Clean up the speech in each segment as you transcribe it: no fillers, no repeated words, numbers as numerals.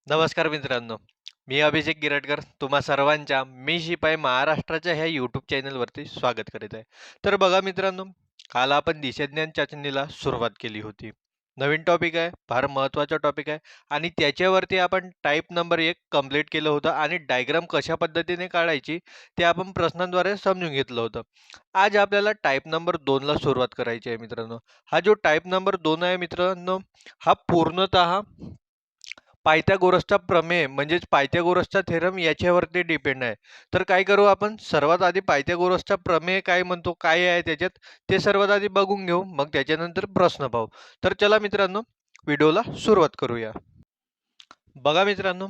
नमस्कार मित्रांनो, मी अभिषेक गिरटकर तुम्हा सर्वांच्या मी शिपाई महाराष्ट्राच्या ह्या यूट्यूब चॅनलवरती स्वागत करीत आहे. तर बघा मित्रांनो, काल आपण दिशाज्ञान चाचणीला सुरुवात केली होती. नवीन टॉपिक आहे, फार महत्त्वाचा टॉपिक आहे आणि त्याच्यावरती आपण टाईप नंबर 1 कंप्लीट केलं होतं आणि डायग्राम कशा पद्धतीने काढायची ते आपण प्रश्नांद्वारे समजून घेतलं होतं. आज आपल्याला टाईप नंबर 2 ला सुरुवात करायची आहे मित्रांनो. हा जो टाईप नंबर 2 आहे मित्रांनो, हा पूर्णतः पायथागोरसचा प्रमेय म्हणजेच पायथागोरसचा थेरम याच्यावरती डिपेंड आहे. तर काय करू आपण सर्वात आधी पायथागोरसचा प्रमेय काय म्हणतो, काय आहे त्याच्यात ते सर्वात आधी बघून घेऊ, मग त्याच्यानंतर प्रश्न पाहू. तर चला मित्रांनो, व्हिडिओला सुरुवात करूया. बघा मित्रांनो,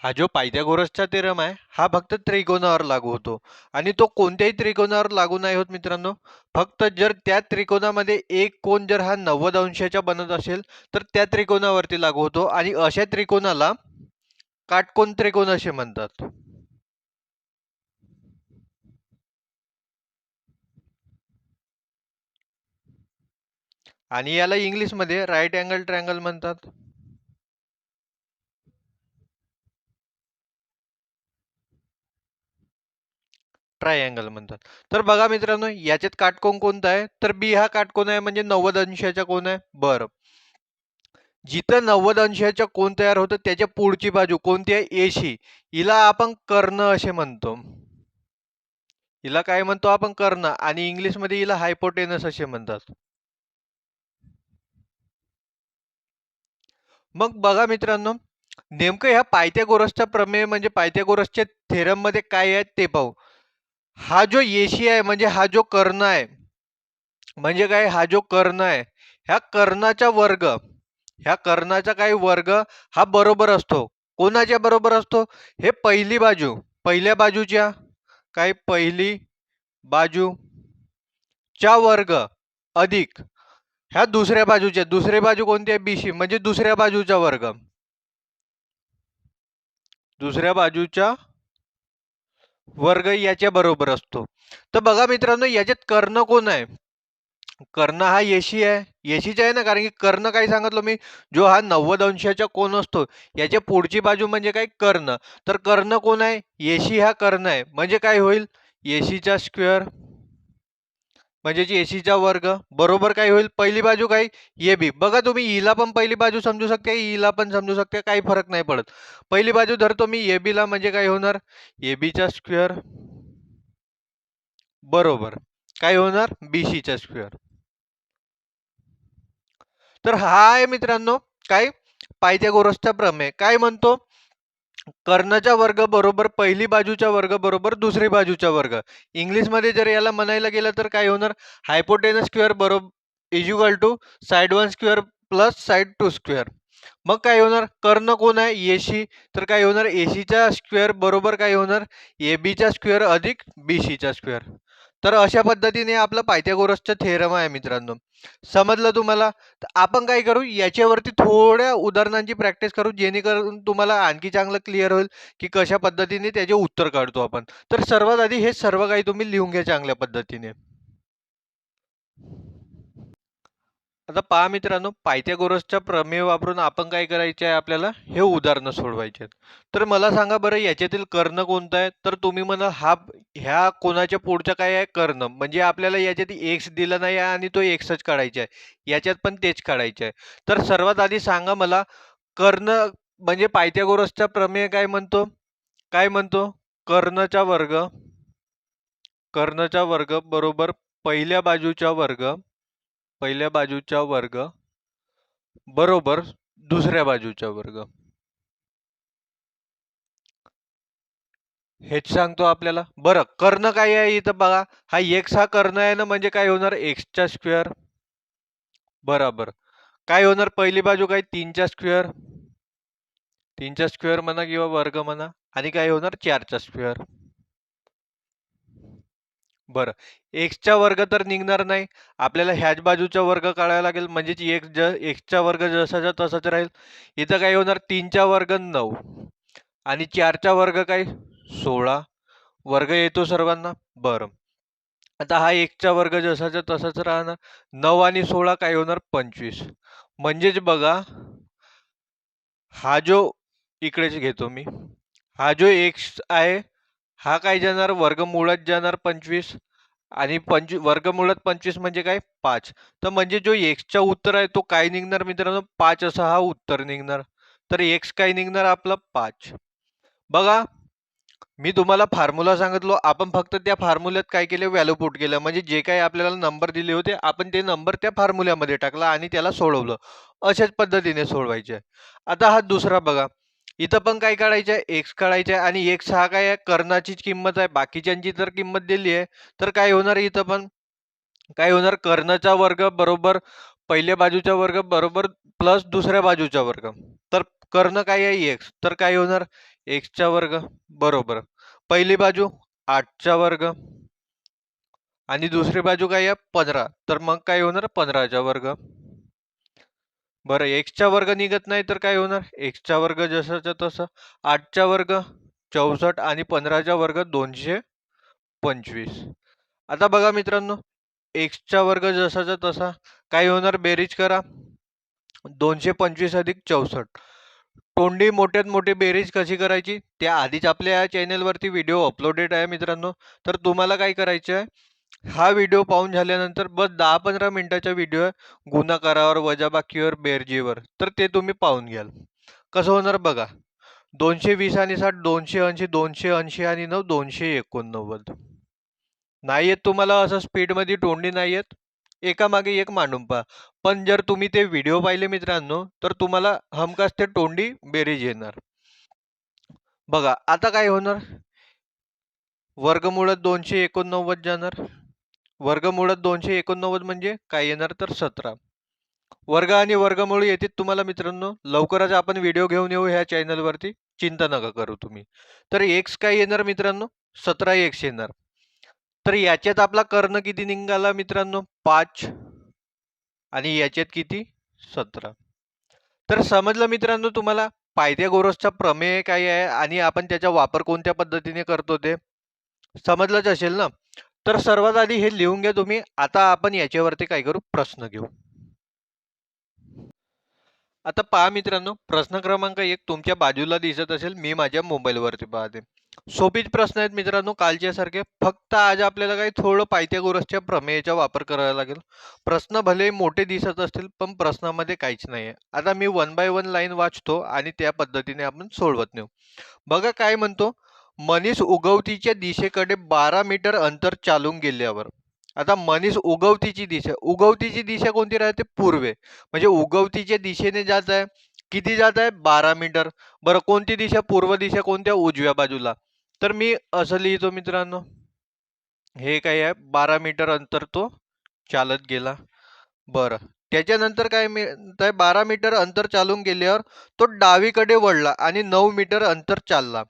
हा जो पायथागोरसचा थेरम आहे हा फक्त त्रिकोणावर लागू होतो आणि तो कोणत्याही त्रिकोणावर लागू नाही होत मित्रांनो. फक्त जर त्या त्रिकोणामध्ये एक कोन जर हा 90 अंशाचा बनत असेल तर त्या त्रिकोणावरती लागू होतो आणि अशा त्रिकोणाला काटकोन त्रिकोण असे म्हणतात. आणि याला इंग्लिशमध्ये राईट अँगल ट्रायंगल म्हणतात. ट्रायंगल म्हणतात. तर बघा मित्रांनो, याच्यात काटकोन कोणता आहे, तर बी हा काटकोन आहे म्हणजे 90 अंशाचा कोन आहे. बरं, जिथं 90 अंशाचा कोन तयार होतो त्याच्या पुढची बाजू कोणती आहे, एशी, हिला आपण कर्ण असे म्हणतो. हिला काय म्हणतो आपण, कर्ण, आणि इंग्लिशमध्ये हिला हायपोटेनस असे म्हणतात. मग बघा मित्रांनो, नेमकं ह्या पायथागोरसचा प्रमेय म्हणजे पायथागोरसच्या थेरम मध्ये काय आहे ते पाहू. हा जो एशी आहे म्हणजे हा जो कर्ण आहे, म्हणजे काय, हा जो कर्ण आहे ह्या कर्णाचा वर्ग, ह्या कर्णाचा काही वर्ग हा बरोबर असतो. कोणाच्या बरोबर असतो, हे पहिली बाजू, पहिल्या बाजूच्या काय, पहिली बाजूच्या वर्ग अधिक ह्या दुसऱ्या बाजूच्या, दुसरी बाजू कोणती आहे, बीसी, म्हणजे दुसऱ्या बाजूचा वर्ग, दुसऱ्या बाजूचा वर्ग याच्या बरोबर असतो. तर बघा मित्रांनो, याच्यात कर्ण कोण आहे, कर्ण हा येशी आहे. येशीच आहे ना, कारण की कर्ण काय सांगितलं मी, जो हा 90 अंशाचा कोन असतो याच्या पुढची बाजू म्हणजे काय, कर्ण. तर कर्ण कोण आहे, येशी हा कर्ण आहे, म्हणजे काय होईल, येशीचा स्क्वेअर म्हणजे येशीचा वर्ग बरोबर काय होईल, पहिली बाजू काय, ये बी. बघा तुम्ही हिला पण पहिली बाजू समजू शकते, हिला पण समजू शकते, काही फरक नाही पडत. पहिली बाजू धरतो मी ए ला, म्हणजे काय होणार, ए बीचा स्क्वेअर बरोबर काय होणार, बीसीचा स्क्वेअर. तर हा आहे मित्रांनो काय, पायथागोरसचा प्रमेय. काय म्हणतो, कर्णचा वर्ग बरोबर पहिली बाजूचा वर्ग बरोबर दुसरी बाजूचा वर्ग. इंग्लिशमध्ये जर याला म्हणायला गेलं तर काय होणार, हायपोटेनस स्क्वेअर बरोबर is equal to side one square plus side two square. मग काय होणार, कर्ण कोण आहे, एसी, तर काय होणार, एसीचा स्क्वेअर बरोबर काय होणार, ए बीचा स्क्वेअर अधिक बीसीचा स्क्वेअर. तर अशा पद्धतीने आपलं पायथागोरसचं थेरम आहे मित्रांनो. समजलं तुम्हाला, तर आपण काय करू, याच्यावरती थोड्या उदाहरणांची प्रॅक्टिस करू जेणेकरून तुम्हाला आणखी चांगलं क्लिअर होईल की कशा पद्धतीने त्याचे उत्तर काढतो आपण. तर सर्वात आधी हे सर्व काही तुम्ही लिहून घ्या चांगल्या पद्धतीने. आता पहा मित्रांनो, पायथागोरसचा प्रमेय वापरून आपण काय करायचे आहे, आपल्याला हे उदाहरणं सोडवायचे आहेत. तर मला सांगा बरं, याच्यातील कर्ण कोणता आहे, तर तुम्ही म्हणा हा, ह्या कोणाच्या पुढचा काय आहे, कर्ण, म्हणजे आपल्याला याच्यात एक्स दिला नाही आहे आणि तो एक्सच काढायचा आहे, याच्यात पण तेच काढायचे आहे. तर सर्वात आधी सांगा मला, कर्ण म्हणजे पायथागोरसचा प्रमेय काय म्हणतो, काय म्हणतो, कर्णचा वर्ग, कर्णचा वर्ग बरोबर पहिल्या बाजूचा वर्ग, पहिल्या बाजूचा वर्ग बरोबर दुसऱ्या बाजूचा वर्ग, हेच सांगतो आपल्याला. बरं, कर्ण काय आहे इथं बघा, हा एक्स हा कर्ण आहे ना, म्हणजे काय होणार, एक्सचा स्क्वेअर बरोबर काय होणार, पहिली बाजू काय, तीनचा स्क्वेअर, तीनचा स्क्वेअर म्हणा किंवा वर्ग म्हणा, आणि काय होणार, चारचा स्क्वेअर. बरं, एक्सचा वर्ग तर निघणार नाही, आपल्याला ह्याच बाजूचा वर्ग काढायला लागेल, म्हणजे एक्सचा वर्ग जसाचा तसाच राहील. इथं काय होणार, तीनचा वर्ग 9 आणि चारचा वर्ग काय, 16, वर्ग येतो सर्वांना. बरं, आता हा एकचा वर्ग जसाचा तसाच राहणार, 9 आणि 16 काय होणार, 25. म्हणजेच बघा, हा जो इकडेच घेतो मी. हा जो x आहे हा काय जाणार वर्गमुळात जाणार 25 आणि वर्गमुळात 25 म्हणजे काय 5. तर म्हणजे जो x चा उत्तर आहे तो काय निघणार मित्रांनो 5 असा हा उत्तर निघणार. तर x काय निघणार आपला 5. बघा मी तुम्हाला फॉर्म्युला सांगितलो आपण फक्त त्या फॉर्म्युल्यात काय केले व्हॅल्यू पुट केलं म्हणजे जे काही आपल्याला नंबर दिले होते आपण ते नंबर त्या फॉर्म्युल्यामध्ये टाकला आणि त्याला सोडवलं. अशाच पद्धतीने सोडवायचे. आता हा दुसरा बघा इथं पण काय काढायचं आहे x काढायचं आहे आणि x हा काय आहे कर्णाचीच किंमत आहे बाकीच्यांची जर किंमत दिली आहे तर काय होणार इथं पण काय होणार कर्णचा वर्ग बरोबर पहिल्या बाजूचा वर्ग बरोबर प्लस दुसऱ्या बाजूचा वर्ग. तर कर्ण काय आहे x तर काय होणार x चा वर्ग बरोबर पहिली बाजू 8 चा वर्ग आणि दुसरी बाजू काय आहे 15 तर मग काय होणार 15 चा वर्ग. बरं x चा वर्ग निघत नाही तर काय होणार x चा वर्ग जसाचा तसा 8 चा वर्ग 64 आणि 15 चा वर्ग 225. आता बघा मित्रांनो x चा वर्ग जसाचा तसा काय होणार बेरीज करा 225 अधिक 64. तोंडी मोठ्यात मोठी बेरीज कशी करायची त्या आधीच आपल्या या चॅनलवरती व्हिडिओ अपलोडेड आहे मित्रांनो. तर तुम्हाला काय करायचं आहे हा व्हिडिओ पाहून झाल्यानंतर बस 10-15 मिनिटाचा व्हिडिओ आहे गुणाकारावर वजाबाकीवर बेरजेवर तर ते तुम्ही पाहून घ्याल. कसं होणार बघा 220 आणि 60 280 280 आणि 9 289. नाही येत तुम्हाला असं स्पीडमध्ये तोंडी नाही येत एका मागे एक मांडून पहा. पण जर तुम्ही ते व्हिडिओ पाहिले मित्रांनो तर तुम्हाला हमखास ते तोंडी बेरीज येणार. बघा आता काय होणार वर्गमुळात 289 जाणार वर्गमुळात 289 म्हणजे काय येणार तर 17. वर्ग आणि वर्गमूळ येतील तुम्हाला मित्रांनो लवकरच आपण व्हिडिओ घेऊन येऊ ह्या चॅनलवरती चिंता नका करू तुम्ही. तर एक्स काय येणार मित्रांनो 17 एक्स येणार. तर याच्यात आपला कर्ण किती निघाला मित्रांनो 5 आणि याच्यात किती 17. तर समजलं मित्रांनो तुम्हाला पायथागोरसचा प्रमेय काय आहे आणि आपण त्याचा वापर कोणत्या पद्धतीने करतो ते समजलंच असेल ना. तर सर्वात आधी हे लिहून घ्या तुम्ही. आता आपण याच्यावरती काय करू प्रश्न घेऊ. आता पहा मित्रांनो प्रश्न क्रमांक 1 तुमच्या बाजूला दिसत असेल मी माझ्या मोबाईलवरती पाहते. सोपीच प्रश्न आहेत मित्रांनो कालच्या सारखे फक्त आज आपल्याला काही थोडं पायथागोरसच्या प्रमेयाचा वापर करावा लागेल. प्रश्न भले मोठे दिसत असतील पण प्रश्नामध्ये काहीच नाही आहे. आता मी 1 बाय 1 लाईन वाचतो आणि त्या पद्धतीने आपण सोडवत नेऊ. बघा काय म्हणतो मनीष उगवतीच्या दिशेकडे 12 मीटर अंतर चालून गेल्यावर आता मनीष उगवतीची दिशा कोणती राहते पूर्वे म्हणजे उगवतीच्या दिशेने जात आहे किती जात आहे 12 मीटर. बरं कोणती दिशा पूर्व दिशा कोणत्या उजव्या बाजूला. तर मी असं लिहितो मित्रांनो हे काय आहे 12 मीटर अंतर तो चालत गेला. बरं त्याच्यानंतर काय म्हणताय 12 मीटर अंतर चालून गेल्यावर तो डावीकडे वळला आणि 9 मीटर अंतर चालला.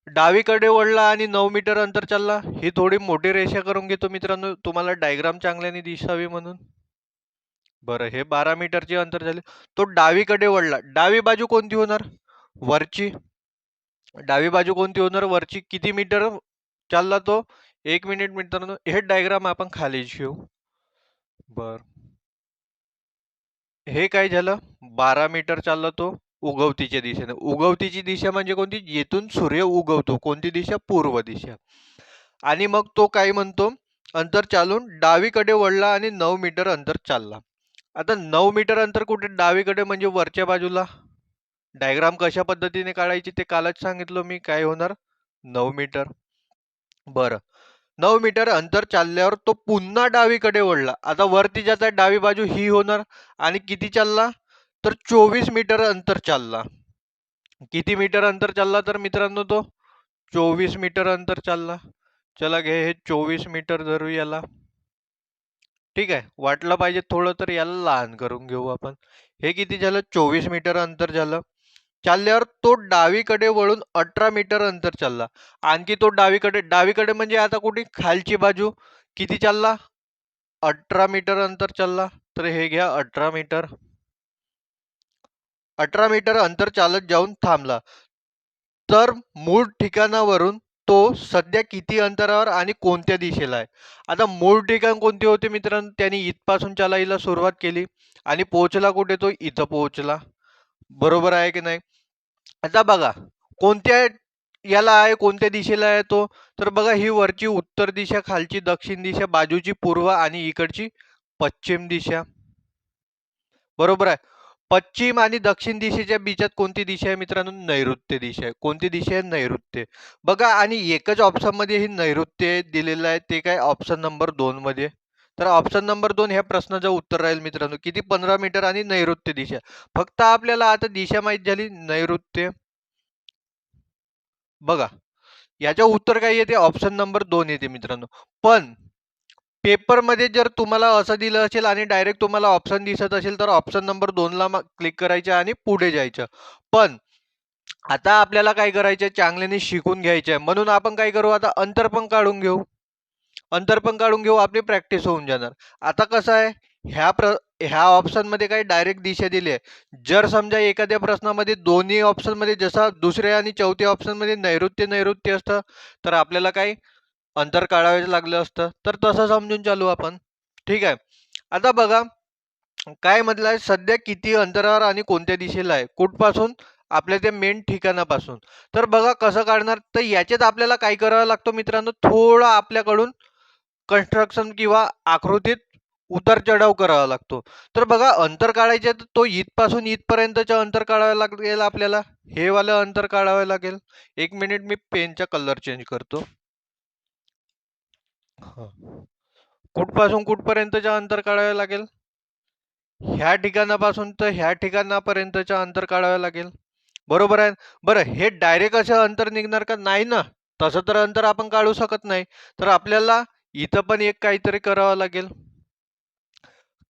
डावीकडे वळला आणि 9 मीटर अंतर चालला. ही थोडी मोठी रेषा करून घेतो मित्रांनो तुम्हाला डायग्राम चांगल्याने दिसावी म्हणून. बरं हे 12 मीटरचे अंतर झाले. तो डावीकडे वळला. डावी बाजू कोणती होणार वरची. डावी बाजू कोणती होणार वरची किती मीटर चालला तो 1 मिनिट मित्रांनो हे डायग्राम आपण खाली घेऊ. बर हे काय झालं 12 मीटर चालला तो उगवतीच्या दिशेने. उगवतीची दिशा म्हणजे कोणती येथून सूर्य उगवतो कोणती दिशा पूर्व दिशा. आणि मग तो काय म्हणतो अंतर चालून डावीकडे वळला आणि 9 मीटर अंतर चालला. आता 9 मीटर अंतर कुठे डावीकडे म्हणजे वरच्या बाजूला. डायग्राम कशा पद्धतीने काढायची ते कालच सांगितलं मी काय होणार 9 मीटर. बरं 9 मीटर अंतर चालल्यावर तो पुन्हा डावीकडे वळला. आता वरती ज्याचा डावी बाजू ही होणार आणि किती चालला तर 24 मीटर अंतर चालला. किती मीटर अंतर चालला तर मित्रांनो तो 24 मीटर अंतर चालला. चला घे हे 24 मीटर धरू याला. ठीक आहे वाटलं पाहिजे थोडं तर याला लहान करून घेऊ आपण. हे किती झालं 24 मीटर अंतर झालं. चालल्यावर तो डावीकडे वळून 18 मीटर अंतर चालला. आणखी तो डावीकडे म्हणजे आता कुठे खालची बाजू किती चालला 18 मीटर अंतर चालला. तर हे घ्या 18 मीटर. 18 मीटर अंतर चालत जाऊन थांबला. तर मूळ ठिकाणावरून तो सध्या किती अंतरावर आणि कोणत्या दिशेला आहे. आता मूळ ठिकाण कोणते होते मित्रांनो त्यांनी इथपासून चालायला सुरुवात केली आणि पोहोचला कुठे तो इथं पोहोचला. बरोबर आहे की नाही. आता बघा कोणत्या याला आहे, कोणत्या दिशेला आहे तो. तर बघा ही वरची उत्तर दिशा, खालची दक्षिण दिशा, बाजूची पूर्व आणि इकडची पश्चिम दिशा. बरोबर आहे. पश्चिम आणि दक्षिण दिशेच्या बीचात कोणती दिशा आहे मित्रांनो? नैऋत्य दिशा आहे. कोणती दिशा आहे? नैऋत्य. बघा आणि एकच ऑप्शन मध्ये ही नैऋत्य दिलेलं आहे, ते काय ऑप्शन नंबर 2 मध्ये. तर ऑप्शन नंबर 2 ह्या प्रश्नाचं उत्तर राहील मित्रांनो. किती? 15 मीटर आणि नैऋत्य दिशा. फक्त आपल्याला आता दिशा माहित झाली, नैऋत्य. बघा याच्या उत्तर काय येते? ऑप्शन नंबर 2 येते मित्रांनो. पण पेपरमध्ये जर तुम्हाला असं दिलं असेल आणि डायरेक्ट तुम्हाला ऑप्शन दिसत असेल तर ऑप्शन नंबर 2 ला क्लिक करायचं आणि पुढे जायचं. पण आता आपल्याला काय करायचं? चांगल्याने शिकून घ्यायचं, म्हणून आपण काय करू, आता अंतर पण काढून घेऊ. अंतर पण काढून घेऊ, आपली प्रॅक्टिस होऊन जाणार. आता कसं आहे, ह्या ऑप्शन मध्ये काय डायरेक्ट दिशा दिली आहे. जर समजा एखाद्या प्रश्नामध्ये दोन्ही ऑप्शन मध्ये जसा दुसऱ्या आणि चौथ्या ऑप्शन मध्ये नैऋत्य नैऋत्य असतं, तर आपल्याला काय अंतर काढावे लागलं असतं. तर तसं समजून चालू आपण. ठीक आहे. आता बघा काय म्हटलं आहे, सध्या किती अंतरावर आणि कोणत्या दिशेला आहे, कुठपासून? आपल्या त्या मेन ठिकाणापासून. तर बघा कसं काढणार, तर याच्यात आपल्याला काय करावं लागतं मित्रांनो, थोडं आपल्याकडून कन्स्ट्रक्शन किंवा आकृतीत उतार चढाव करावा लागतो. तर बघा अंतर काढायचे तर तो इथपासून इथपर्यंतचं अंतर काढावं लागेल आपल्याला. हे वालं अंतर काढावं लागेल. 1 मिनिट मी पेनचा कलर चेंज करतो. कुठपासून कुठपर्यंतचं अंतर काढावं लागेल? ह्या ठिकाणापासून तर ह्या ठिकाणापर्यंतचं अंतर काढावं लागेल. बरोबर आहे. बरं हे डायरेक्ट असं अंतर निघणार का? नाही ना. तसं तर अंतर आपण काढू शकत नाही. तर आपल्याला इथं पण एक काहीतरी करावं लागेल.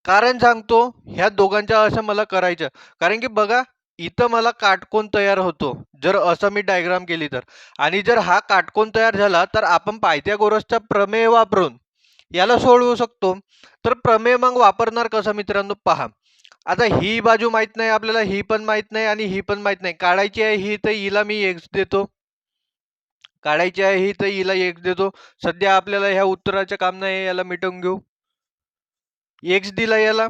कारण सांगतो, ह्या दोघांच्या असं मला करायचं. कारण की बघा इथं मला काटकोन तयार होतो, जर असं मी डायग्राम केली तर. आणि जर हा काटकोन तयार झाला तर आपण पायथागोरसचा प्रमेय वापरून याला सोडवू शकतो. तर प्रमेय मग वापरणार कसं मित्रांनो? पहा. आता ही बाजू माहित नाही आपल्याला, ही पण माहित नाही आणि ही पण माहित नाही. काढायची आहे ही, तर हिला मी एक्स देतो. काढायची आहे ही, तर हिला एक्स देतो. सध्या आपल्याला ह्या उत्तराचं काम नाही, याला मिटवून घेऊ. एक्स दिला याला.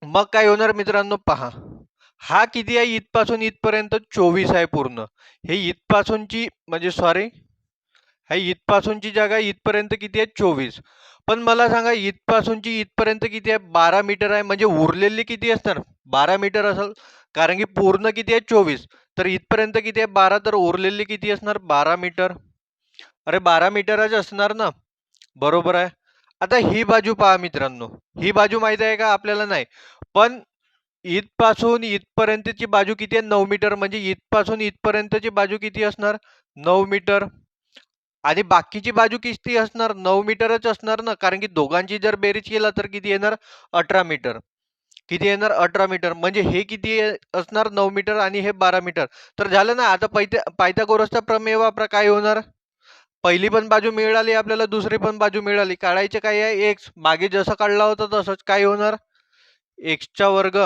मग काय होणार मित्रांनो? पहा. हा किती आहे? इथपासून इथपर्यंत 24 आहे पूर्ण. हे इथपासूनची म्हणजे सॉरी, हा इथपासूनची जागा इथपर्यंत किती आहे? 24. पण मला सांगा इथपासूनची इथपर्यंत किती आहे? 12 मीटर आहे. म्हणजे उरलेली किती असणार? 12 मीटर असेल. कारण की पूर्ण किती आहे? 24. तर इथपर्यंत किती आहे? 12. तर उरलेली किती असणार? 12 मीटर. अरे 12 मीटरच असणार ना. बरोबर आहे. आता ही बाजू पहा मित्रांनो. ही बाजू माहित आहे का? आपल्याला नाही. पण इथपासून इथपर्यंतची बाजू किती आहे? 9 मीटर. म्हणजे इथपासून इथपर्यंतची बाजू किती असणार? 9 मीटर. आणि बाकीची बाजू किती असणार? 9 मीटरच असणार ना. कारण की दोघांची जर बेरीज केला तर किती येणार? 18 मीटर. किती येणार? 18 मीटर. म्हणजे हे किती असणार? 9 मीटर आणि हे 12 मीटर. तर झालं ना. आता पायथागोरसचा प्रमेय वापरा. काय होणार? पहिली पण बाजू मिळाली आपल्याला, दुसरी पण बाजू मिळाली. काढायचे काय आहे? एक्स. मागे जसं काढला होता तसंच. काय होणार? एक्सचा वर्ग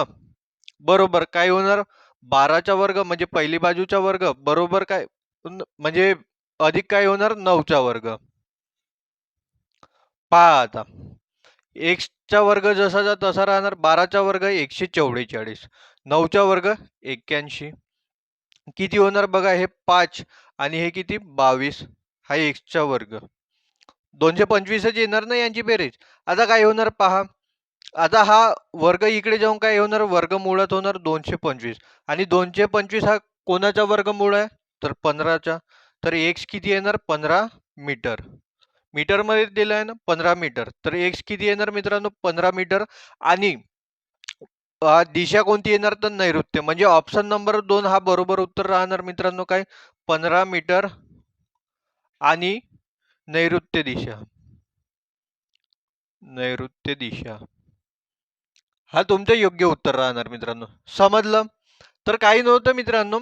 बरोबर काय होणार? 12चा वर्ग म्हणजे पहिली बाजूचा वर्ग बरोबर काय म्हणजे अधिक काय होणार? 9चा वर्ग. पहा आता एक्सचा वर्ग जसाचा तसा राहणार. 12चा वर्ग 144, 9चा वर्ग 81. किती होणार बघा? हे 5 आणि हे किती? 22. हा एक्सचा वर्ग. 225च येणार ना यांची बेरीज. आता काय होणार पहा. आता हा वर्ग इकडे जाऊन काय होणार? वर्गमुळात होणार 225. आणि 225 हा कोणाचा वर्गमूळ आहे? तर 15चा. तर एक्स किती येणार? 15 मीटर. मीटर मध्ये दिलं आहे ना 15 मीटर. तर एक्स किती येणार मित्रांनो? 15 मीटर. आणि दिशा कोणती येणार? तर नैऋत्य. म्हणजे ऑप्शन नंबर 2 हा बरोबर उत्तर राहणार मित्रांनो. काय? 15 मीटर आणि नैऋत्य दिशा. नैऋत्य दिशा हा तुमचं योग्य उत्तर राहणार मित्रांनो. समजलं? तर काही नव्हतं मित्रांनो,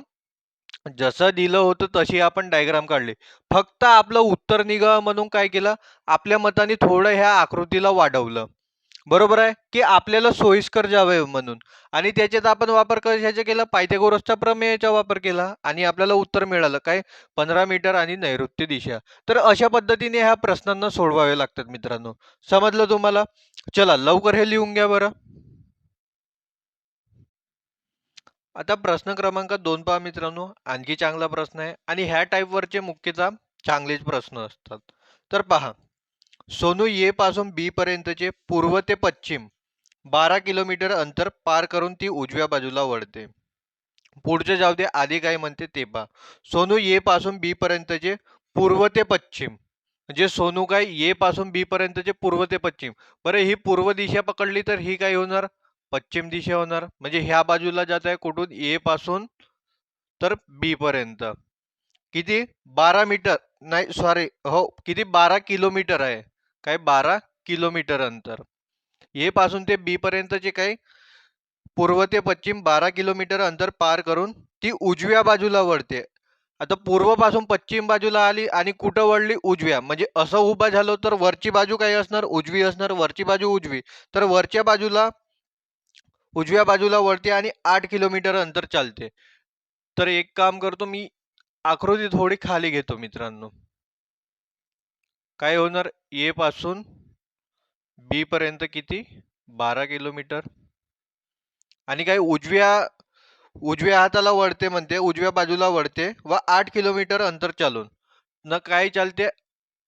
जसं दिलं होतं तशी आपण डायग्राम काढली. फक्त आपलं उत्तर निघावं म्हणून काय केलं? आपल्या मताने थोडं ह्या आकृतीला वाढवलं. बरोबर आहे की आपल्याला सोयीस्कर जावे म्हणून. आणि त्याच्यात आपण वापर कशाचा केला? पायथागोरसचा प्रमेयचा वापर केला आणि आपल्याला उत्तर मिळालं काय? 15 मीटर आणि नैऋत्य दिशा. तर अशा पद्धतीने ह्या प्रश्नांना सोडवावे लागतात मित्रांनो. समजलं तुम्हाला? चला लवकर हे लिहून घ्या बरं. आता प्रश्न क्रमांक 2 पहा मित्रांनो, आणखी चांगला प्रश्न आहे आणि ह्या टाईपवरचे मुख्यतः चांगलेच प्रश्न असतात. तर पहा, सोनू ए पासून बी पर्यंतचे पूर्व ते पश्चिम 12 किलोमीटर अंतर पार करून ती उजव्या बाजूला वळते. पुढचे जाऊ दे, आधी काय म्हणते ते पहा. सोनू ए पासून बी पर्यंतचे पूर्व ते पश्चिम, म्हणजे सोनू काय ए पासून बी पर्यंतचे पूर्व ते पश्चिम. बरं, ही पूर्व दिशा पकडली तर ही काय होणार? पश्चिम दिशा होणार. म्हणजे ह्या बाजूला जात आहे कुठून? ए पासून तर बी पर्यंत. किती? 12 मीटर, नाही सॉरी, हो किती? 12 किलोमीटर आहे. काय? 12 किलोमीटर अंतर. ए पासून ते बी पर्यंतचे काय? पूर्व ते पश्चिम 12 किलोमीटर अंतर पार करून ती उजव्या बाजूला वळते. आता पूर्व पासून पश्चिम बाजूला आली आणि कुठं वळली? उजव्या. म्हणजे असं उभा झालो तर वरची बाजू काय असणार? उजवी असणार. वरची बाजू उजवी, तर वरच्या बाजूला उजव्या बाजूला वळते आणि 8 किलोमीटर अंतर चालते. तर एक काम करतो मी, आकृती थोडी खाली घेतो मित्रांनो. काय होणार? ए पासून बी पर्यंत किती? 12 किलोमीटर. आणि काय उजव्या हाताला वळते म्हणते, उजव्या बाजूला वळते व 8 किलोमीटर अंतर चालून. न काय चालते?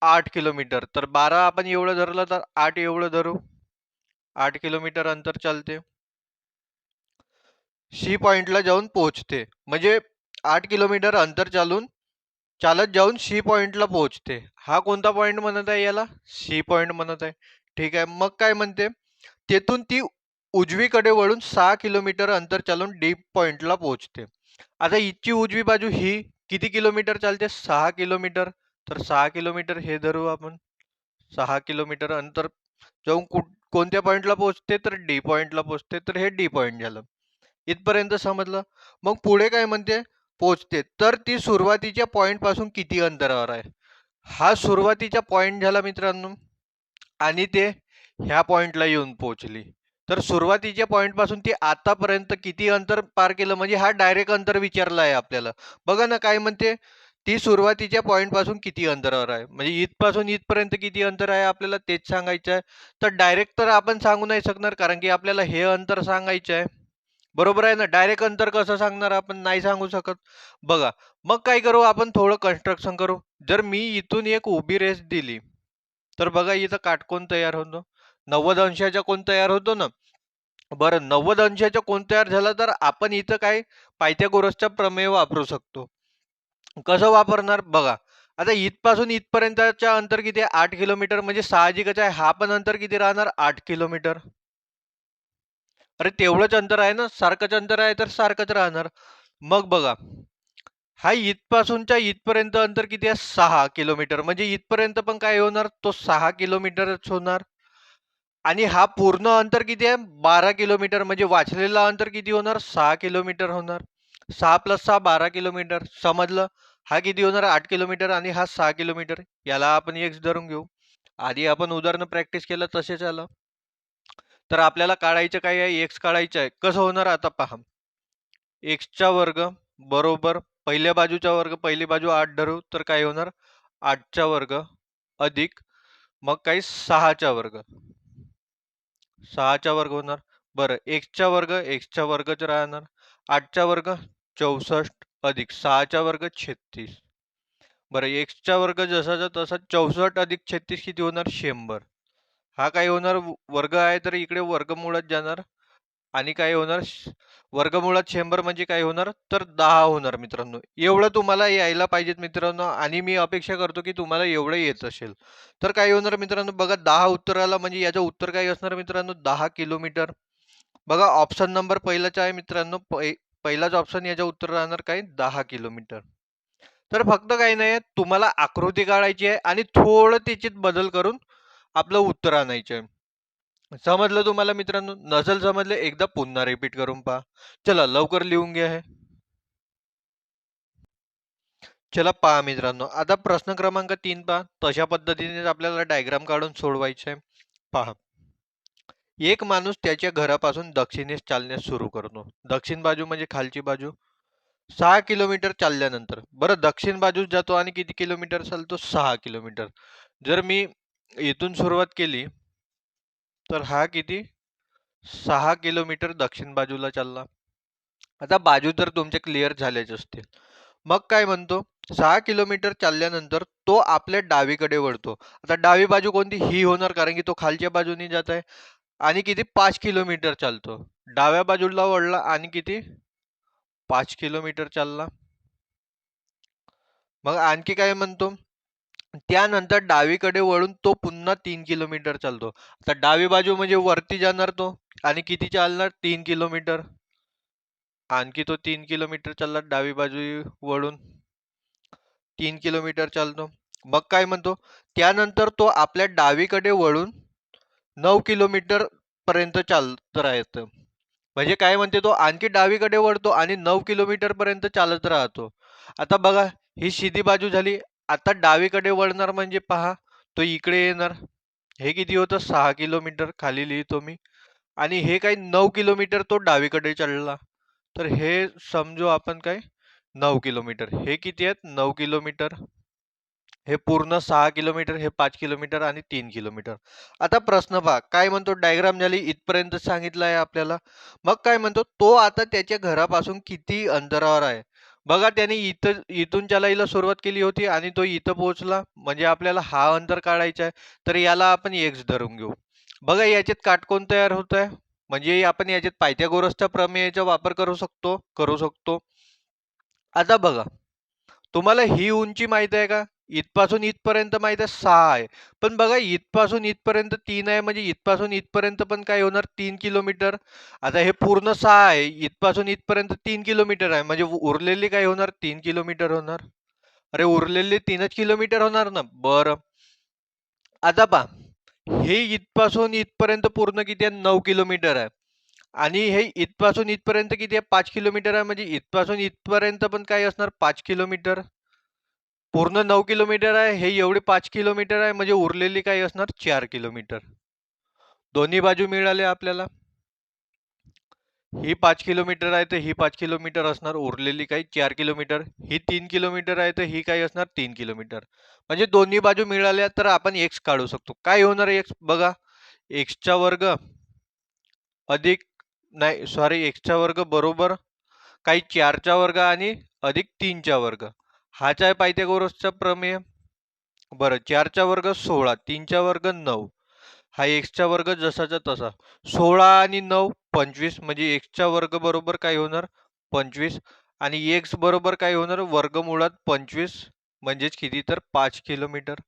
8 किलोमीटर. तर 12 आपण एवढं धरलं तर 8 एवढं धरू. 8 किलोमीटर अंतर चालते. सी पॉइंटला जाऊन पोहोचते. म्हणजे 8 किलोमीटर अंतर चालत जाऊन सी पॉइंटला पोहोचते. हा कोणता पॉइंट म्हणत आहे? याला सी पॉइंट म्हणत आहे. ठीक आहे. मग काय म्हणते? तेथून ती उजवीकडे वळून 6 किलोमीटर अंतर चालून डी पॉइंटला पोहोचते. आता हिची उजवी बाजू ही किती किलोमीटर चालते? 6 किलोमीटर. तर 6 किलोमीटर हे धरू आपण. 6 किलोमीटर अंतर जाऊन कोणत्या पॉइंटला पोहोचते? तर डी पॉइंटला पोहोचते. तर हे डी पॉइंट झालं. इथपर्यंत समजलं. मग पुढे काय म्हणते? पोहोचते. तर ती सुरुवातीच्या पॉइंट पासून किती अंतरावर आहे? हा सुरुवातीचा पॉइंट झाला मित्रांनो, आणि ते ह्या पॉइंटला येऊन पोहोचली. तर सुरुवातीच्या पॉइंट पासून ती आतापर्यंत किती अंतर पार केलं? म्हणजे हा डायरेक्ट अंतर विचारला आहे आपल्याला. बघा ना काय म्हणते? ती सुरुवातीच्या पॉइंट पासून किती अंतरावर आहे, म्हणजे इथपासून इथपर्यंत किती अंतर आहे आपल्याला तेच सांगायचं आहे. तर डायरेक्ट तर आपण सांगू नाही शकणार, कारण की आपल्याला हे अंतर सांगायचं आहे. बरोबर आहे ना? डायरेक्ट अंतर कसं सांगणार? आपण नाही सांगू शकत. बघा, मग काय करू आपण? थोडं कन्स्ट्रक्शन करू. जर मी इथून एक उभी रेष दिली, तर बघा इथं काटकोन तयार होतो. 90 अंशाचा कोन तयार होतो ना. बरं, 90 अंशाचा कोन तयार झाला तर आपण इथं काय पायथागोरसचा प्रमेय वापरू शकतो. कसं वापरणार? बघा, आता इथपासून इथपर्यंतच्या अंतर किती आहे? 8 किलोमीटर. म्हणजे साहजिकच आहे हा पण अंतर किती राहणार? 8 किलोमीटर. अरे तेवढंच अंतर आहे ना, सारखंच अंतर आहे तर सारखंच राहणार. मग बघा, हा इथपासूनच्या इथपर्यंत अंतर किती आहे? 6 किलोमीटर. म्हणजे इथपर्यंत पण काय होणार? तो 6 किलोमीटरच होणार. आणि हा पूर्ण अंतर किती आहे? 12 किलोमीटर. म्हणजे वाचलेलं अंतर किती होणार? 6 किलोमीटर होणार. 6 + 6 12 किलोमीटर. समजलं? हा किती होणार? 8 किलोमीटर आणि हा 6 किलोमीटर. याला आपण एक्स धरून घेऊ. आधी आपण उदाहरण प्रॅक्टिस केलं तसेच आलं. तर आपल्याला काढायचं काय आहे? एक्स काढायचं आहे. कसं होणार आता पहा. एक्सचा वर्ग बरोबर पहिल्या बाजूचा वर्ग, पहिली बाजू 8 धरू, तर काय होणार? 8चा वर्ग अधिक मग काही 6चा वर्ग. 6चा वर्ग होणार. बरं, एक्सचा वर्गच राहणार. 8चा वर्ग 64 अधिक 6चा वर्ग 36. बरं, एक्सचा वर्ग जसाचा तसा 64 अधिक 36 किती होणार? 100. हा काय होणार? वर्ग आहे तर इकडे वर्गमूळच जाणार. आणि काय होणार? वर्गमुळात 100 म्हणजे काय होणार? तर 10 होणार मित्रांनो. एवढं तुम्हाला यायला पाहिजेत मित्रांनो, आणि मी अपेक्षा करतो की तुम्हाला एवढं येत असेल. तर काय होणार मित्रांनो? बघा, 10 उत्तराला म्हणजे याचं उत्तर काय असणार मित्रांनो? 10 किलोमीटर. बघा, ऑप्शन नंबर पहिलाचा आहे मित्रांनो. पहिलाच ऑप्शन याचं उत्तर राहणार काय? 10 किलोमीटर. तर फक्त काही नाही, तुम्हाला आकृती काढायची आहे आणि थोडं त्याच्यात बदल करून आपलं उत्तर आणायचं आहे. समजलं तुम्हाला मित्रांनो? नसेल समजले एकदा पुन्हा रिपीट करून पहा. चला लवकर लिहून घ्या हे. चला पहा मित्रांनो, आता प्रश्न क्रमांक 3 पहा. तशा पद्धतीने आपल्याला डायग्राम काढून सोडवायचे आहे. पहा, एक माणूस त्याच्या घरापासून दक्षिणेस चालण्यास सुरू करतो. दक्षिण बाजू म्हणजे खालची बाजू. 6 किलोमीटर चालल्यानंतर, बरं, दक्षिण बाजूस जातो आणि किती किलोमीटर चालतो? 6 किलोमीटर. जर मी इथून सुरुवात केली तर हा किती? 6 किलोमीटर दक्षिण बाजूला चालला. आता बाजू तर तुमच्या क्लिअर झाल्याच असतील. मग काय म्हणतो, 6 किलोमीटर चालल्यानंतर तो आपल्या डावीकडे वळतो. आता डावी बाजू कोणती? ही होणार, कारण की तो खालच्या बाजूने जात आहे. आणि किती? 5 किलोमीटर चालतो. डाव्या बाजूला वळला आणि किती? 5 किलोमीटर चालला. मग आणखी काय म्हणतो, त्यानंतर डावीकडे वळून तो पुन्हा 3 किलोमीटर चालतो. आता डावी बाजू म्हणजे वरती जाणार तो, आणि किती चालणार? 3 किलोमीटर. आणखी तो 3 किलोमीटर चालला डावी बाजू वळून, 3 किलोमीटर चालतो. मग काय म्हणतो, त्यानंतर तो आपल्या डावीकडे वळून 9 किलोमीटर पर्यंत चालत राहतं. म्हणजे काय म्हणते, तो आणखी डावीकडे वळतो आणि 9 किलोमीटर पर्यंत चालत राहतो. आता बघा, ही सीधी बाजू झाली. आता डावीकडे वळणार म्हणजे पहा, तो इकडे येणार. हे किती होतं? 6 किलोमीटर खाली लिहितो मी. आणि हे काय? 9 किलोमीटर तो डावीकडे चालला. तर हे समजू आपण काय? 9 किलोमीटर. हे किती आहेत? 9 किलोमीटर. हे पूर्ण 6 किलोमीटर, हे 5 किलोमीटर आणि 3 किलोमीटर. आता प्रश्न पहा, काय म्हणतो, डायग्राम झाली इथपर्यंत सांगितलं आहे आपल्याला. मग काय म्हणतो, तो आता त्याच्या घरापासून किती अंतरावर आहे. बघा, त्याने इथून चालायला सुरुवात केली होती आणि तो इथं पोहोचला. म्हणजे आपल्याला हा अंतर काढायचा आहे. तर याला आपण एक्स धरून घेऊ. बघा, याच्यात काटकोन तयार होत आहे. म्हणजे आपण याच्यात पायथागोरसच्या प्रमेयाचा वापर करू शकतो. आता बघा, तुम्हाला ही उंची माहित आहे का? इथपासून इथपर्यंत माहित आहे 6 आहे. पण बघा, इथपासून इथपर्यंत 3 आहे, म्हणजे इथपासून इथपर्यंत पण काय होणार? 3 किलोमीटर. आता हे पूर्ण 6 आहे, इथपासून इथपर्यंत 3 किलोमीटर आहे, म्हणजे उरलेली काय होणार? 3 किलोमीटर होणार. अरे, उरलेले 3 किलोमीटर होणार ना. बरं, आता पहा, हे इथपासून इथपर्यंत पूर्ण किती आहे? 9 किलोमीटर आहे. आणि हे इथपासून इथपर्यंत किती आहे? 5 किलोमीटर आहे, म्हणजे इथपासून इथपर्यंत पण काय असणार? 5 किलोमीटर. पूर्ण 9 किलोमीटर आहे, हे एवढे 5 किलोमीटर आहे, म्हणजे उरलेली काय असणार? 4 किलोमीटर. दोन्ही बाजू मिळाले आपल्याला. ही 5 किलोमीटर आहे, तर ही 5 किलोमीटर असणार. उरलेली काही 4 किलोमीटर. ही 3 किलोमीटर आहे, तर ही काय असणार? 3 किलोमीटर. म्हणजे दोन्ही बाजू मिळाल्या, तर आपण एक्स काढू शकतो. काय होणार एक्स? बघा, एक्सचा वर्ग अधिक, नाही सॉरी, एक्सचा वर्ग बरोबर काही 4चा वर्ग आणि अधिक 3चा वर्ग. हाच आहे पायथागोरसचा प्रमेय. बरं, 4चा वर्ग 16, 3चा वर्ग 9. हा एक्सचा वर्ग जसाचा तसा. 16 आणि 9 25, म्हणजे एक्सचा वर्ग बरोबर काय होणार? 25. आणि एक्स बरोबर काय होणार? वर्गमुळात 25, म्हणजेच किती? तर 5 किलोमीटर.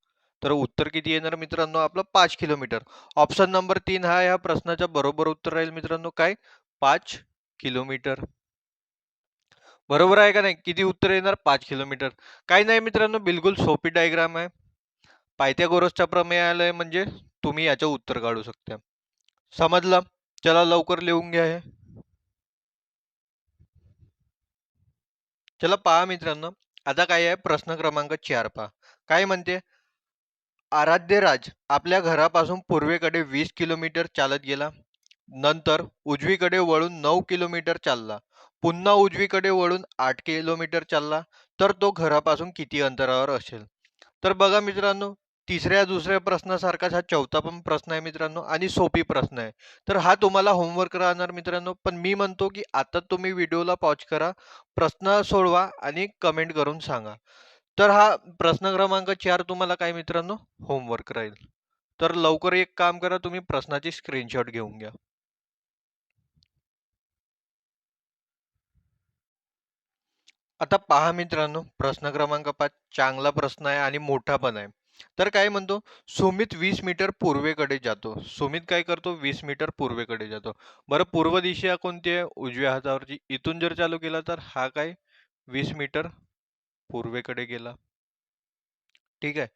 तर उत्तर किती येणार मित्रांनो? आपलं 5 किलोमीटर. ऑप्शन नंबर 3 हा या प्रश्नाचा बरोबर उत्तर राहील मित्रांनो. काय? 5 किलोमीटर. बरोबर आहे का नाही? किती उत्तर येणार? 5 किलोमीटर. काही नाही मित्रांनो, बिलकुल सोपी डायग्राम आहे. पायथागोरसच्या प्रमेयालय म्हणजे तुम्ही याचं उत्तर काढू शकता. समजलं? चला लवकर लिहून घ्या हे. चला पहा मित्रांनो, आता काय आहे? प्रश्न क्रमांक 4 पहा. काय म्हणते? आराध्य राज आपल्या घरापासून पूर्वेकडे 20 किलोमीटर चालत गेला. नंतर उजवीकडे वळून 9 किलोमीटर चालला. पुन्हा उजवीकडे वळून 8 किलोमीटर चालला. तर तो घरापासून किती अंतरावर असेल? तर बघा मित्रांनो, तिसऱ्या दुसऱ्या प्रश्नासारखाच हा चौथा पण प्रश्न आहे मित्रांनो, आणि सोपी प्रश्न आहे. तर हा तुम्हाला होमवर्क राहणार मित्रांनो. पण मी म्हणतो की आता तुम्ही व्हिडिओला पॉज करा, प्रश्न सोडवा आणि कमेंट करून सांगा. तर हा प्रश्न क्रमांक 4 तुम्हाला काय मित्रांनो? होमवर्क राहील. तर लवकर एक काम करा, तुम्ही प्रश्नाची स्क्रीनशॉट घेऊन घ्या. आता पहा मित्रांनो, प्रश्न क्रमांक 5 चांगला प्रश्न आहे आणि मोठा पण आहे. तर काय म्हणतो, सुमित 20 मीटर पूर्वेकडे जातो. सुमित काय करतो? 20 मीटर पूर्वेकडे जातो. बरं, पूर्व दिशा कोणती आहे? उजव्या हातावरची. इथून जर चालू केला तर हा काय? 20 मीटर पूर्वेकडे गेला. ठीक आहे.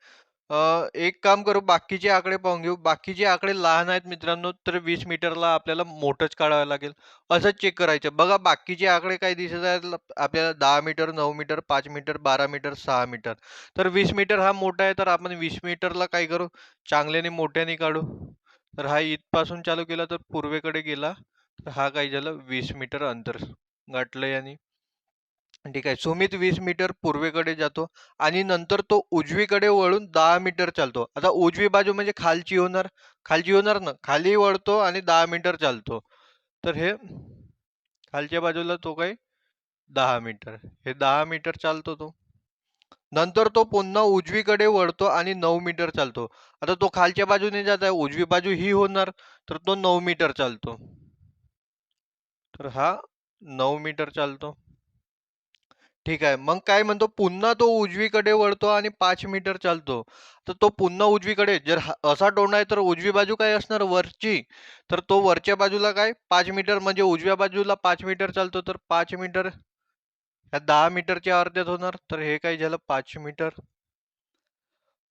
एक काम करू, बाकीचे आकडे पाहून घेऊ. बाकीचे आकडे लहान आहेत मित्रांनो, तर 20 मीटरला आपल्याला मोठंच काढावं लागेल. असंच चेक करायचं. बघा, बाकीचे आकडे काय दिसत आहेत आपल्याला? 10 metre, 9 metre, 5 metre, 12 metre, 6 metre. तर 20 मीटर हा मोठा आहे, तर आपण 20 मीटरला काय करू? चांगल्याने मोठ्याने काढू. तर हा इथपासून चालू केला तर पूर्वेकडे गेला. तर हा काय झालं? 20 मीटर अंतर गाठलं याने. ठीक आहे. सुमित 20 मीटर पूर्वेकडे जातो आणि नंतर तो उजवीकडे वळून 10 मीटर चालतो. आता उजवी बाजू म्हणजे खालची होणार ना. खाली वळतो आणि 10 मीटर चालतो. तर हे खालच्या बाजूला तो काय? 10 मीटर. हे 10 मीटर चालतो तो. नंतर तो पुन्हा उजवीकडे वळतो आणि 9 मीटर चालतो. आता तो खालच्या बाजूने जात आहे, उजवी बाजू ही होणार, तर तो 9 मीटर चालतो. तर हा 9 मीटर चालतो. ठीक आहे. मग काय म्हणतो, पुन्हा तो उजवीकडे वळतो आणि 5 मीटर चालतो. तर तो पुन्हा उजवीकडे, जर असा टोन आहे तर उजवी बाजू काय असणार, वरची. तर तो वरच्या बाजूला काय 5 मीटर, म्हणजे उजव्या बाजूला 5 मीटर चालतो, तर 5 मीटर ह्या 10 मीटरच्या अर्ध्यात होणार. तर हे काय झालं, 5 मीटर.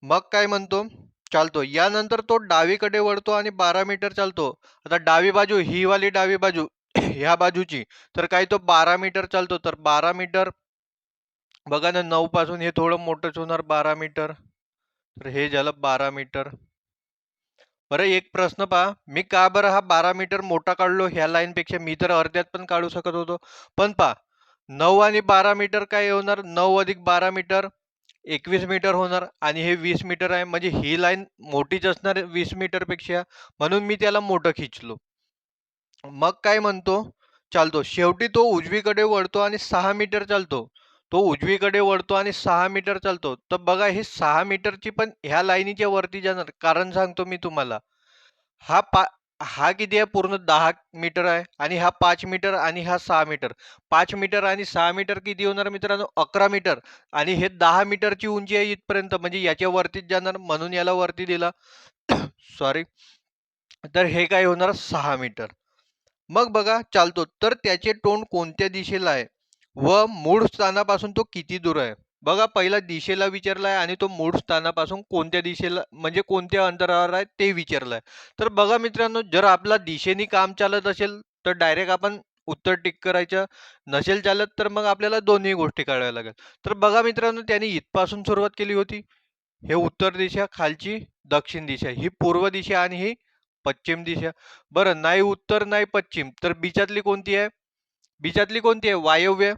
मग काय म्हणतो, चालतो. यानंतर तो डावीकडे वळतो आणि 12 मीटर चालतो. आता डावी बाजू ही वाली डावी बाजू ह्या बाजूची, तर काय तो 12 मीटर चालतो. तर 12 मीटर, बघा ना, 9 पासून हे थोडं मोठंच होणार, 12 मीटर. तर हे झालं 12 मीटर. बरं, एक प्रश्न पहा, मी का बरं हा 12 मीटर मोठा काढलो ह्या लाईन पेक्षा? मी तर अर्ध्यात पण काढू शकत होतो. पण पहा, 9 आणि 12 मीटर काय होणार, 9 अधिक 12 मीटर 21 मीटर होणार, आणि हे 20 मीटर आहे, म्हणजे ही लाईन मोठीच असणार 20 मीटर पेक्षा, म्हणून मी त्याला मोठं खिचलो. मग काय म्हणतो, चालतो. शेवटी तो उजवीकडे वळतो आणि 6 मीटर चालतो. तो उजवीकडे वळतो आणि 6 मीटर चालतो. तर बघा, हे 6 मीटरची पण ह्या लाईनीच्या वरती जाणार. कारण सांगतो मी तुम्हाला, हा पा हा किती आहे, पूर्ण 10 मीटर आहे, आणि हा 5 मीटर आणि हा 6 मीटर. 5 मीटर आणि 6 मीटर किती होणार मित्रांनो, 11 मीटर. आणि हे 10 मीटरची उंची आहे इथपर्यंत, म्हणजे याच्या वरतीच जाणार, म्हणून याला वरती दिला. सॉरी. तर हे काय होणार, 6 मीटर. मग बघा, चालतो. तर त्याचे तोंड कोणत्या दिशेला आहे व मूळ स्थानापासून तो किती दूर आहे? बघा, पहिला दिशेला विचारलाय आणि तो मूळ स्थानापासून कोणत्या दिशेला, म्हणजे कोणत्या अंतरावर आहे ते विचारलंय. तर बघा मित्रांनो, जर आपला दिशेने काम चालत असेल तर डायरेक्ट आपण उत्तर टिक करायचं. नसेल चालत तर मग आपल्याला दोन्ही गोष्टी काढाव्या लागेल. तर बघा मित्रांनो, त्याने इथपासून सुरुवात केली होती. हे उत्तर दिशा, खालची दक्षिण दिशा, ही पूर्व दिशा आणि ही पश्चिम दिशा. बरं, नाही उत्तर नाही पश्चिम, तर बीजातली कोणती आहे? बीजातली कोणती आहे, वायव्य.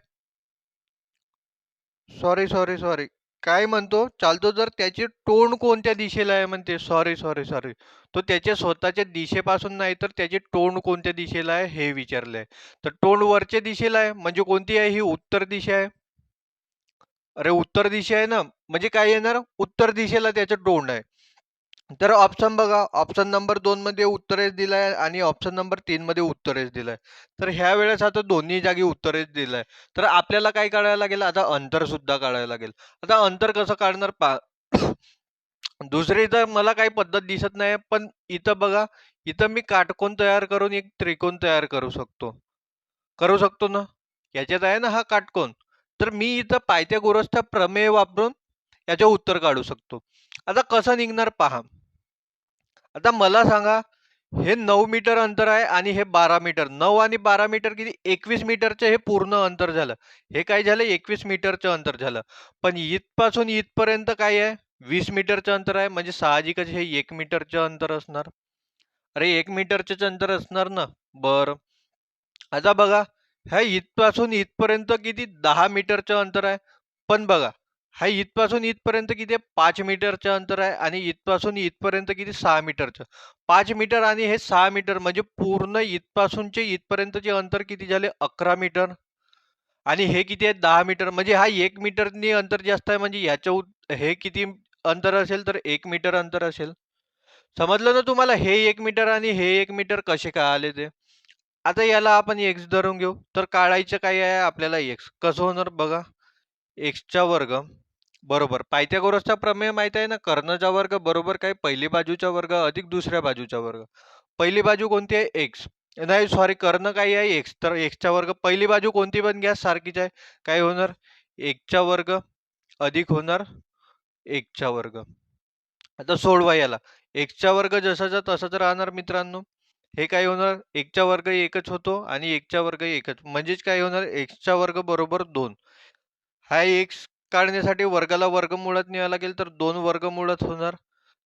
सॉरी सॉरी सॉरी, काय म्हणतो, चालतो. जर त्याचे तोंड कोणत्या दिशेला आहे म्हणते, सॉरी सॉरी सॉरी, तो त्याच्या स्वतःच्या दिशेपासून नाही, तर त्याचे तोंड कोणत्या दिशेला आहे हे विचारलंय. तर तोंड वरच्या दिशेला आहे, म्हणजे कोणती आहे, ही उत्तर दिशा आहे. अरे, उत्तर दिशा आहे ना, म्हणजे काय येणार, उत्तर दिशेला त्याचं तोंड आहे. तर ऑप्शन बघा, ऑप्शन नंबर 2 मध्ये उत्तरेच दिलाय आणि ऑप्शन नंबर 3 मध्ये उत्तरेच दिलाय. तर ह्या वेळेस आता दोन्ही जागी उत्तरेच दिलंय. तर आपल्याला काय काढायला लागेल, आता अंतर सुद्धा काढायला लागेल. आता अंतर कसं काढणार पहा. दुसरी तर मला काही पद्धत दिसत नाही, पण इथं बघा, इथं मी काटकोन तयार करून एक त्रिकोण तयार करू शकतो. करू शकतो ना? याच्यात आहे ना हा काटकोन. तर मी इथं पायथागोरसचा प्रमेय वापरून याचे उत्तर काढू शकतो. आता कसं निघणार पहा. आता मला सांगा, हे 9 मीटर अंतर आहे आणि हे 12 मीटर. 9 आणि 12 मीटर किती, 21 मीटरचं हे पूर्ण अंतर झालं. हे काय झालं, 21 मीटरचं अंतर झालं. पण इथपासून इथपर्यंत काय आहे, 20 मीटरचं अंतर आहे, म्हणजे साहजिकच हे 1 मीटरचं अंतर असणार. अरे, 1 मीटरचेच अंतर असणार ना. बरं, आता बघा, ह्या इथपासून इथपर्यंत किती, 10 मीटरचं अंतर आहे. पण बघा, हा इथपासून इथपर्यंत किती आहे, 5 मीटरचं अंतर आहे, आणि इथपासून इथपर्यंत किती, 6 मीटरचं. 5 मीटर आणि हे 6 मीटर, म्हणजे पूर्ण इथपासूनचे इथपर्यंतचे अंतर किती झाले, 11 मीटर. आणि हे किती आहे, 10 मीटर, म्हणजे हा 1 मीटरनी अंतर जास्त आहे, म्हणजे हे किती अंतर असेल, तर 1 मीटर अंतर असेल. समजलं ना तुम्हाला, हे 1 मीटर आणि हे 1 मीटर कसे काय आले ते. आता याला आपण एक्स धरून घेऊ. तर काढायचं काय आहे आपल्याला, एक्स कसं होणार बघा, एक्सचा वर्ग बरोबर पायथागोरसचा प्रमेय माहित आहे ना, कर्णचा वर्ग बरोबर काय, पहिली बाजूचा वर्ग अधिक दुसऱ्या बाजूचा वर्ग. पहिली बाजू कोणती आहे, एक्स. नाही सॉरी, कर्ण काय आहे, एक्स. तर एक्सचा वर्ग, पहिली बाजू कोणती पण घ्या, सारखीच आहे. काय होणार, एकचा वर्ग अधिक होणार एकचा वर्ग. आता सोडवा याला. एक्सचा वर्ग जसाचा तसाच राहणार मित्रांनो. हे काय होणार, एकचा वर्ग एकच होतो आणि एकचा वर्ग एकच, म्हणजेच काय होणार, एक्सचा वर्ग बरोबर 2. हा एक्स काढण्यासाठी वर्गाला वर्गमुळात न्यावं लागेल, तर 2 वर्गमुळात होणार.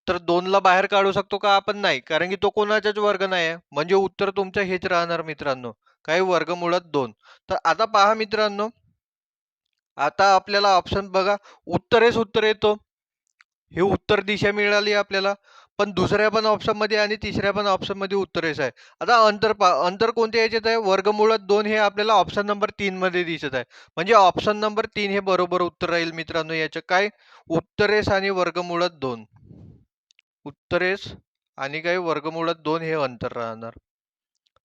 तर 2 ला बाहेर काढू शकतो का आपण, नाही, कारण की तो कोणाचाच वर्ग नाही आहे, म्हणजे उत्तर तुमचं हेच राहणार मित्रांनो, काय, वर्गमुळात 2. तर आता पहा मित्रांनो, आता आपल्याला ऑप्शन बघा, उत्तर हेच उत्तर येतो. ही उत्तर दिशा मिळाली आपल्याला. पण दुसऱ्या पण ऑप्शनमध्ये आणि तिसऱ्या पण ऑप्शनमध्ये उत्तर हेच आहे. आता अंतर कोणत्या याच्यात आहे? वर्गमुळात 2 हे आपल्याला ऑप्शन नंबर 3 मध्ये दिसत आहे. म्हणजे ऑप्शन नंबर 3 हे बरोबर उत्तर राहील मित्रांनो याचं काय? उत्तरेस आणि वर्गमुळात 2. उत्तरेस आणि काय वर्गमुळात 2 हे अंतर राहणार.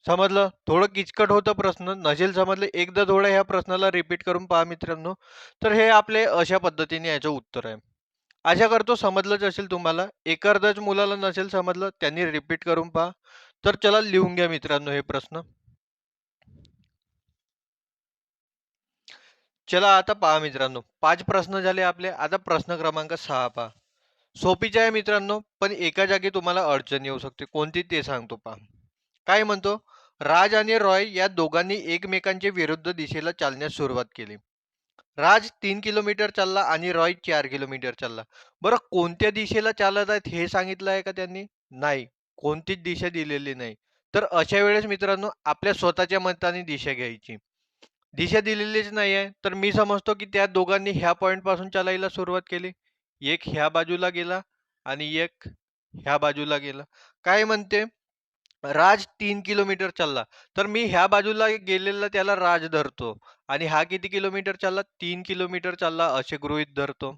समजलं? थोडं किचकट होतं प्रश्न. नसेल समजलं एकदा थोडं ह्या प्रश्नाला रिपीट करून पहा मित्रांनो. तर हे आपले अशा पद्धतीने याचं उत्तर आहे. आशा करतो समजलंच असेल तुम्हाला. एखाद्याच मुलाला नसेल समजलं त्यांनी रिपीट करून पहा. तर चला लिहून घ्या मित्रांनो हे प्रश्न. चला आता पहा मित्रांनो. 5 प्रश्न झाले आपले. आता प्रश्न क्रमांक 6 पहा. सोपीच आहे मित्रांनो, पण एका जागी तुम्हाला अडचण येऊ शकते. कोणती ते सांगतो पहा. काय म्हणतो? राज आणि रॉय या दोघांनी एकमेकांच्या विरुद्ध दिशेला चालण्यास सुरुवात केली. राज 3 किलोमीटर चालला आणि रॉय 4 किलोमीटर चालला. बरं कोणत्या दिशेला चालत आहेत हे सांगितलं आहे का त्यांनी? नाही. कोणतीच दिशा दिलेली नाही. तर अशा वेळेस मित्रांनो आपल्या स्वतःच्या मताने दिशा घ्यायची. दिशा दिलेलीच नाही आहे, तर मी समजतो की त्या दोघांनी ह्या पॉइंट पासून चालायला सुरुवात केली. एक ह्या बाजूला गेला आणि एक ह्या बाजूला गेला. काय म्हणते? राज 3 किलोमीटर चालला. तर मी ह्या बाजूला गेलेला त्याला राज धरतो आणि हा किती किलोमीटर चालला? 3 किलोमीटर चालला असे गृहीत धरतो.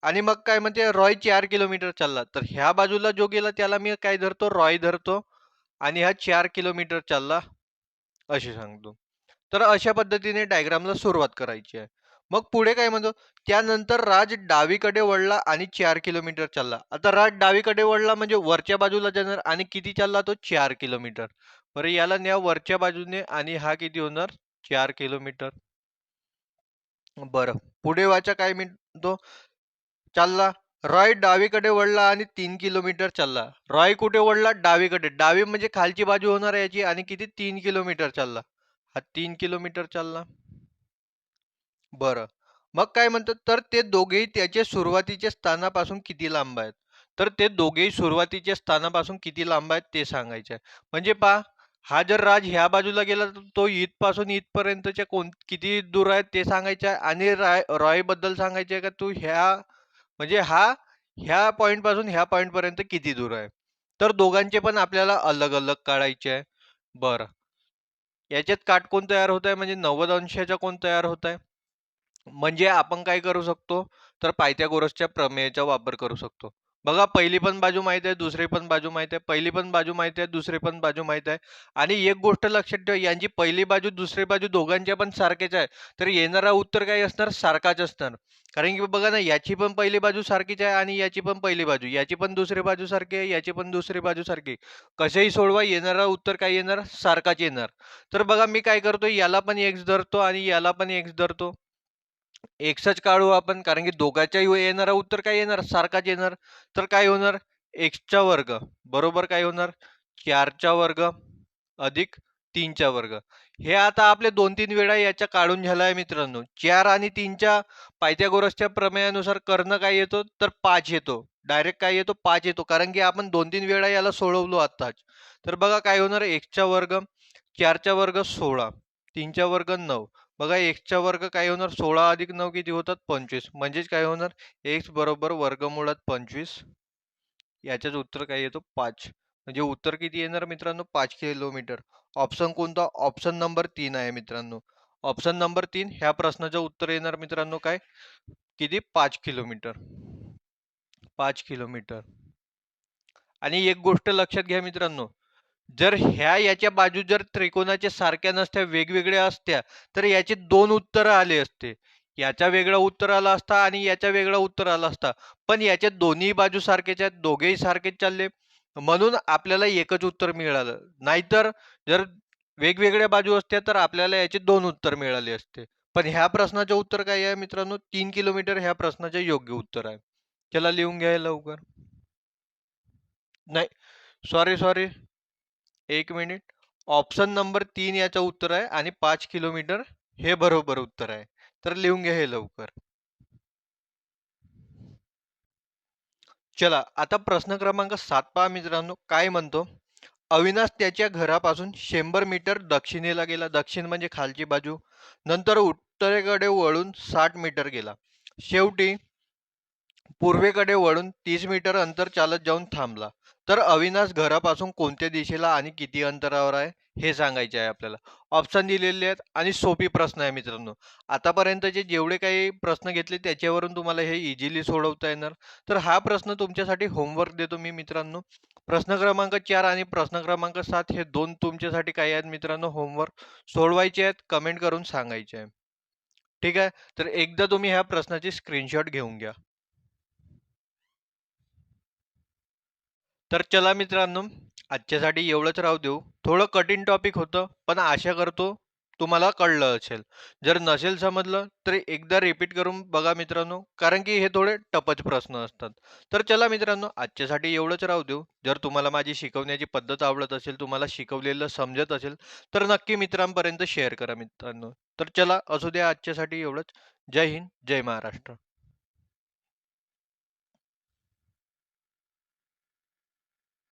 आणि मग काय म्हणते रॉय 4 किलोमीटर चालला. तर ह्या बाजूला जो गेला त्याला मी काय धरतो? रॉय धरतो आणि हा 4 किलोमीटर चालला असे सांगतो. तर अशा पद्धतीने डायग्रामला सुरुवात करायची आहे. मग पुढे काय म्हणतो? त्यानंतर राज डावीकडे वळला आणि 4 किलोमीटर चालला. आता राज डावीकडे वळला म्हणजे वरच्या बाजूला जाणार आणि किती चालला तो? 4 किलोमीटर. बरं याला न्या वरच्या बाजूने आणि हा किती होणार? 4 किलोमीटर. बरं पुढे वाचा काय म्हणतो? चालला. रॉय डावीकडे वळला आणि 3 किलोमीटर चालला. रॉय कुठे वळला? डावीकडे. डावी म्हणजे खालची बाजू होणार याची आणि किती? 3 किलोमीटर चालला. हा 3 किलोमीटर चालला. बरं. मग काय म्हणतात? तर ते दोघेही त्याच्या सुरुवातीच्या स्थानापासून किती लांब आहेत? तर ते दोघेही सुरुवातीच्या स्थानापासून किती लांब आहेत ते सांगायचे आहे. म्हणजे पहा, हा जर राज ह्या बाजूला गेला तर तो इथपासून इथपर्यंतच्या किती दूर आहे ते सांगायचे आहे आणि रॉय बद्दल सांगायचे आहे का तू म्हणजे हा ह्या पॉइंट पासून ह्या पॉइंट पर्यंत किती दूर आहे. तर दोघांचे पण आपल्याला अलग अलग काढायचे आहे. बरं. याच्यात काटकोन तयार होत आहे म्हणजे 90 अंशाचा कोन तयार होत आहे. म्हणजे आपण काय करू शकतो? तर पायथागोरसच्या प्रमेयचा वापर करू शकतो. बघा पहिली पण बाजू माहित आहे, दुसरी पण बाजू माहित आहे. पहिली पण बाजू माहित आहे, दुसरी पण बाजू माहित आहे. आणि एक गोष्ट लक्षात ठेवा, यांची पहिली बाजू, दुसरी बाजू दोघांच्या पण सारखेच आहे. तर येणारा उत्तर काय असणार? सारखाच असणार. कारण की बघा ना, याची पण पहिली बाजू सारखीच आहे आणि याची पण पहिली बाजू, याची पण दुसरी बाजू सारखी आहे, याची पण दुसरी बाजू सारखी. कसेही सोडवा येणारा उत्तर काय येणार? सारखाच येणार. तर बघा मी काय करतो, याला पण एक्स धरतो आणि याला पण एक्स धरतो. एक्सच काढू आपण कारण की दोघांच्या येणारा उत्तर काय येणार? सारखाच येणार. तर काय होणार? एक्सचा वर्ग बरोबर काय होणार? 4चा वर्ग अधिक 3चा वर्ग. हे आता आपले 2-3 वेळा याच्या काढून झाला आहे मित्रांनो. 4 आणि 3च्या पायथागोरसच्या प्रमेयानुसार कर्ण काय येतो? तर 5 येतो. डायरेक्ट काय येतो? 5 येतो. कारण की आपण 2-3 वेळा याला सोडवलो आत्ताच. तर बघा काय होणार? एक्सचा वर्ग, 4चा वर्ग 16, 3चा वर्ग 9. बघा एक्सचा वर्ग काय होणार? 16 अधिक 9 किती होतात? 25. म्हणजेच काय होणार? एक्स बरोबर वर्गमुळात 25. याच्याच उत्तर काय येतो? 5. म्हणजे उत्तर किती येणार मित्रांनो? 5 किलोमीटर. ऑप्शन कोणता? ऑप्शन नंबर 3 आहे मित्रांनो. ऑप्शन नंबर 3 ह्या प्रश्नाचं उत्तर येणार मित्रांनो काय? किती? 5 किलोमीटर. 5 किलोमीटर. आणि एक गोष्ट लक्षात घ्या मित्रांनो, जर याच्या बाजू जर त्रिकोणाच्या सारख्या नसत्या, वेगवेगळ्या असत्या, तर याचे 2 उत्तर आले असते. याचा वेगळा उत्तर आला असता आणि याचा वेगळा उत्तर आला असता. पण याच्या दोन्ही बाजू सारखेच आहेत, दोघेही सारखेच चालले. म्हणून आपल्याला एकच उत्तर मिळालं. नाहीतर जर वेगवेगळ्या बाजू असत्या तर आपल्याला याचे 2 उत्तर मिळाले असते. पण ह्या प्रश्नाचे उत्तर काय आहे मित्रांनो? 3 किलोमीटर ह्या प्रश्नाचे योग्य उत्तर आहे. चला लिहून घ्या लवकर. नाही, सॉरी. एक मिनिट. ऑप्शन नंबर 3 याचं उत्तर आहे आणि 5 किलोमीटर हे बरोबर उत्तर आहे. तर लिहून घ्या हे लवकर. चला आता प्रश्न क्रमांक 7 पहा मित्रांनो काय म्हणतो? अविनाश त्याच्या घरापासून 100 मीटर दक्षिणेला गेला. दक्षिण म्हणजे खालची बाजू. नंतर उत्तरेकडे वळून 60 मीटर गेला. शेवटी पूर्वेकडे वळून 30 मीटर अंतर चालत जाऊन थांबला. तर अविनाश घरापासून कोणत्या दिशेला आणि किती अंतरावर आहे हे सांगायचे आहे आपल्याला. ऑप्शन दिलेले आहेत आणि सोपी प्रश्न आहे मित्रांनो. आतापर्यंतचे जेवढे काही प्रश्न घेतले त्याच्यावरून तुम्हाला हे इझिली सोडवता येणार. तर हा प्रश्न तुमच्यासाठी होमवर्क देतो मी मित्रांनो. प्रश्न क्रमांक 4 आणि प्रश्न क्रमांक 7 हे 2 तुमच्यासाठी काय आहेत मित्रांनो होमवर्क सोडवायचे आहेत, कमेंट करून सांगायचे आहे. ठीक आहे. तर एकदा तुम्ही ह्या प्रश्नाची स्क्रीनशॉट घेऊन घ्या. तर चला मित्रांनो, आजच्यासाठी एवढंच राहू देऊ. थोडं कठीण टॉपिक होतं, पण आशा करतो तुम्हाला कळलं असेल. जर नसेल समजलं तर एकदा रिपीट करून बघा मित्रांनो, कारण की हे थोडे टफच प्रश्न असतात. तर चला मित्रांनो, आजच्यासाठी एवढंच राहू देऊ. जर तुम्हाला माझी शिकवण्याची पद्धत आवडत असेल, तुम्हाला शिकवलेलं समजत असेल, तर नक्की मित्रांपर्यंत शेअर करा मित्रांनो. तर चला, असू द्या आजच्यासाठी एवढंच. जय हिंद, जय महाराष्ट्र.